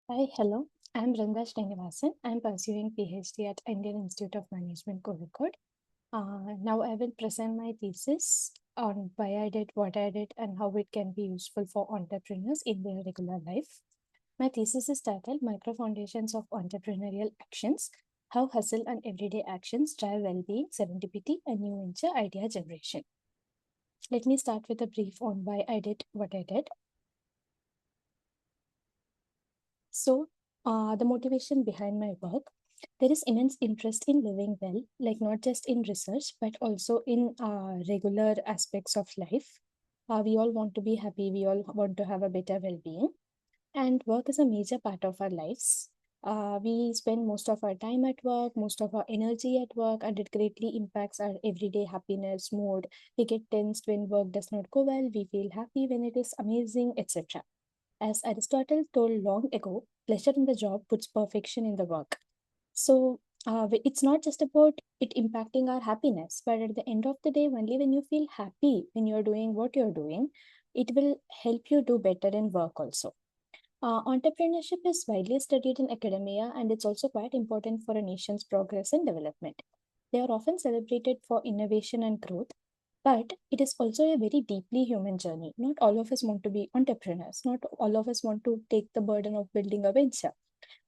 Hi, hello. I'm Brindha S. I'm pursuing PhD at Indian Institute of Management, Kozhikode. Now I will present my thesis on why I did what I did and how it can be useful for entrepreneurs in their regular life. My thesis is titled Micro Foundations of Entrepreneurial Actions: How Hustle and Everyday Actions Drive Wellbeing, Serendipity, and New Venture Idea Generation. Let me start with a brief on why I did what I did. The motivation behind my work, there is immense interest in living well, like not just in research, but also in regular aspects of life. We all want to be happy, we all want to have a better well being, and work is a major part of our lives. We spend most of our time at work, most of our energy at work, and it greatly impacts our everyday happiness, mood. We get tensed when work does not go well, we feel happy when it is amazing, etc. As Aristotle told long ago, pleasure in the job puts perfection in the work. It's not just about it impacting our happiness, but at the end of the day, only when you feel happy when you're doing what you're doing, it will help you do better in work also. Entrepreneurship is widely studied in academia and it's also quite important for a nation's progress and development. They are often celebrated for innovation and growth, but it is also a very deeply human journey. Not all of us want to be entrepreneurs, not all of us want to take the burden of building a venture.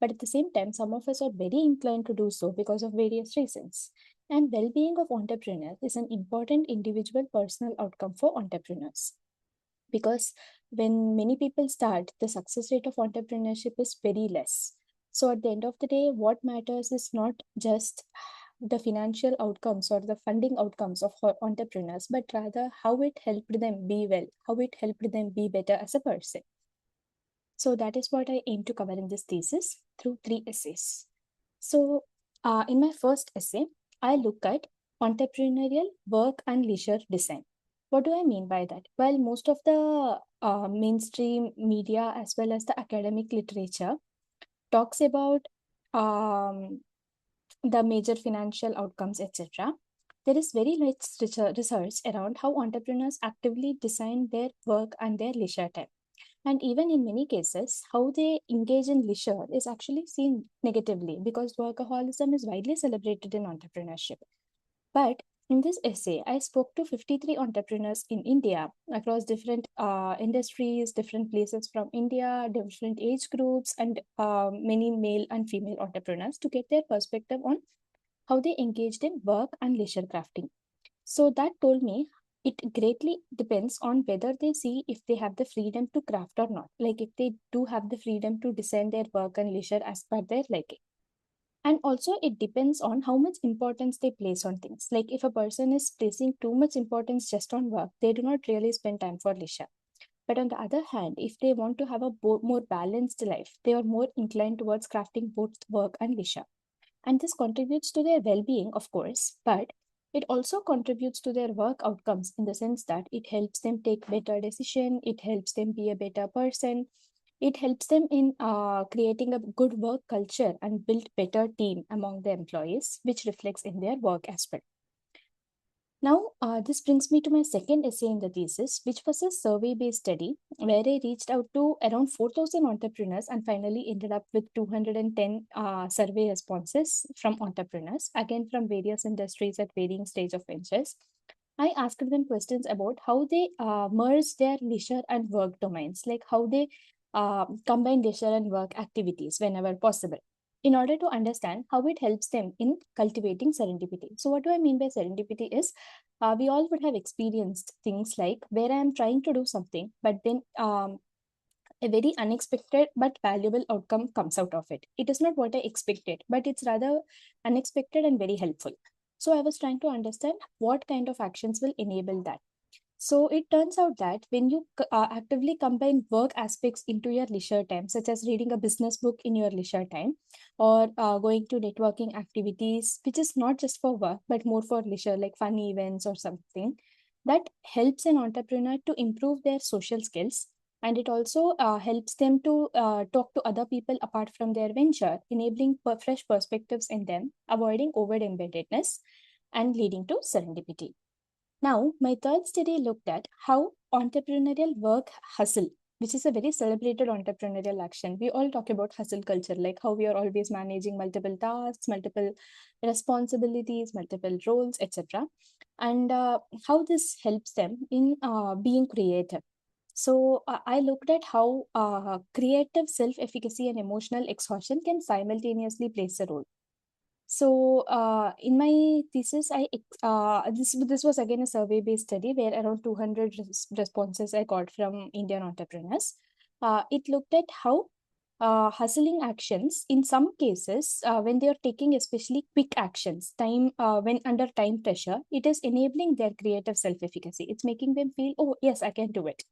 But at the same time, some of us are very inclined to do so because of various reasons. And well being of entrepreneurs is an important individual personal outcome for entrepreneurs, because when many people start, the success rate of entrepreneurship is very less. So at the end of the day, what matters is not just the financial outcomes or the funding outcomes of entrepreneurs, but rather how it helped them be well, how it helped them be better as a person. So that is what I aim to cover in this thesis through three essays. In my first essay, I look at entrepreneurial work and leisure design. What do I mean by that? Well, most of the mainstream media as well as the academic literature talks about um, the major financial outcomes, etc. There is very less research around how entrepreneurs actively design their work and their leisure time. And even in many cases, how they engage in leisure is actually seen negatively because workaholism is widely celebrated in entrepreneurship. But in this essay, I spoke to 53 entrepreneurs in India across different industries, different places from India, different age groups, and many male and female entrepreneurs to get their perspective on how they engaged in work and leisure crafting. So that told me it greatly depends on whether they see if they have the freedom to craft or not. Like if they do have the freedom to design their work and leisure as per their liking. And also, it depends on how much importance they place on things. Like if a person is placing too much importance just on work, they do not really spend time for leisure. But on the other hand, if they want to have a more balanced life, they are more inclined towards crafting both work and leisure. And this contributes to their well being, of course, but it also contributes to their work outcomes in the sense that it helps them take better decision, it helps them be a better person, it helps them in creating a good work culture and build better team among the employees, which reflects in their work as well. Now, this brings me to my second essay in the thesis, which was a survey based study where I reached out to around 4,000 entrepreneurs and finally ended up with 210 survey responses from entrepreneurs, again from various industries at varying stage of ventures. I asked them questions about how they merge their leisure and work domains, like how they combine leisure and work activities whenever possible, in order to understand how it helps them in cultivating serendipity. So, what do I mean by serendipity is we all would have experienced things like where I am trying to do something, but then a very unexpected but valuable outcome comes out of it. It is not what I expected, but it's rather unexpected and very helpful. So I was trying to understand what kind of actions will enable that. So it turns out that when you actively combine work aspects into your leisure time, such as reading a business book in your leisure time, or going to networking activities, which is not just for work, but more for leisure, like fun events or something, that helps an entrepreneur to improve their social skills. And it also helps them to talk to other people apart from their venture, enabling fresh perspectives in them, avoiding over embeddedness, and leading to serendipity. Now, my third study looked at how entrepreneurial work hustle which is a very celebrated entrepreneurial action. We all talk about hustle culture, like how we are always managing multiple tasks, multiple responsibilities, multiple roles, etc. And how this helps them in being creative. So I looked at how creative self-efficacy and emotional exhaustion can simultaneously plays a role. So in my thesis, this was again a survey-based study where around 200 responses I got from Indian entrepreneurs. It looked at how hustling actions, in some cases, when they are taking especially quick actions, time when under time pressure, it is enabling their creative self-efficacy. It's making them feel, oh yes, I can do it,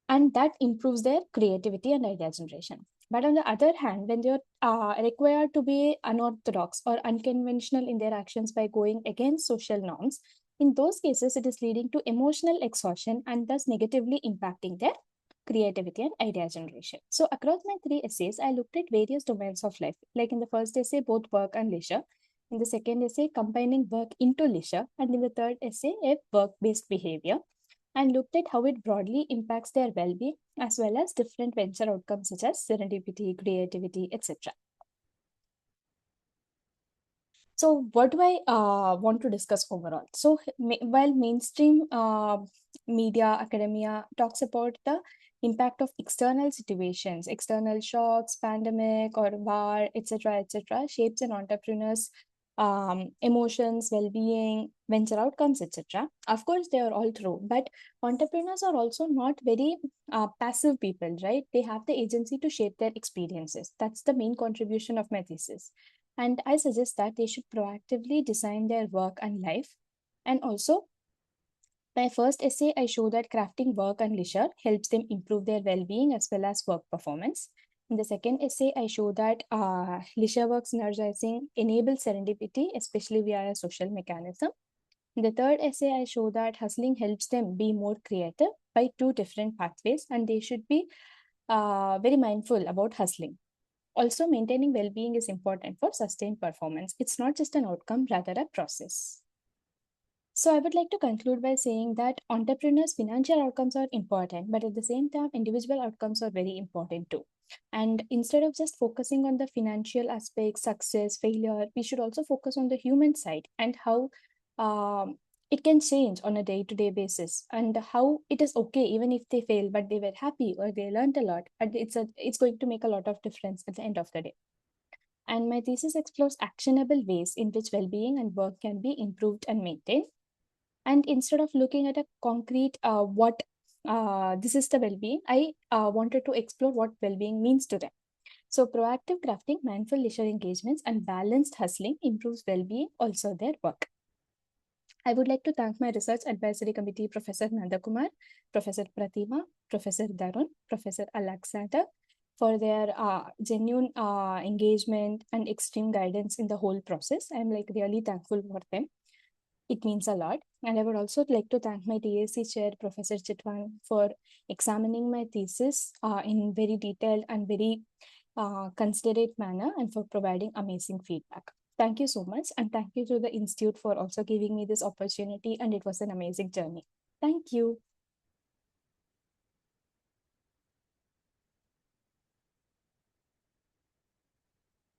and that improves their creativity and idea generation. But on the other hand, when they're required to be unorthodox or unconventional in their actions by going against social norms, in those cases, it is leading to emotional exhaustion and thus negatively impacting their creativity and idea generation. So, across my three essays, I looked at various domains of life. Like in the first essay, both work and leisure. In the second essay, combining work into leisure. And in the third essay, a work based behavior, and looked at how it broadly impacts their well-being as well as different venture outcomes such as serendipity, creativity, etc. So, what do I want to discuss overall? So, while mainstream media, academia talks about the impact of external situations, external shocks, pandemic or war, etc., shapes an entrepreneur's emotions, well-being, venture outcomes, etc. Of course, they are all true, but entrepreneurs are also not very passive people, right? They have the agency to shape their experiences. That's the main contribution of my thesis. And I suggest that they should proactively design their work and life. And also, my first essay, I show that crafting work and leisure helps them improve their well being as well as work performance. In the second essay, I show that leisure work synergizing enables serendipity, especially via a social mechanism. In the third essay, I show that hustling helps them be more creative by two different pathways, and they should be very mindful about hustling. Also, maintaining well being is important for sustained performance. It's not just an outcome, rather, a process. So, I would like to conclude by saying that entrepreneurs' financial outcomes are important, but at the same time, individual outcomes are very important too. And instead of just focusing on the financial aspects, success, failure, we should also focus on the human side and how um, it can change on a day to day basis, and how it is okay even if they fail, but they were happy or they learned a lot. And it's going to make a lot of difference at the end of the day. And my thesis explores actionable ways in which well being and work can be improved and maintained. And instead of looking at a concrete what this is the well-being, I wanted to explore what well-being means to them. So proactive crafting, mindful leisure engagements, and balanced hustling improves well-being, also their work. I would like to thank my research advisory committee, Professor Nandakumar, Professor Pratima, Professor Darun, Professor Alexander, for their genuine engagement and extreme guidance in the whole process. I'm like really thankful for them. It means a lot. And I would also like to thank my TAC chair, Professor Chitwan, for examining my thesis in very detailed and very considerate manner, and for providing amazing feedback. Thank you so much. And thank you to the Institute for also giving me this opportunity. And it was an amazing journey. Thank you.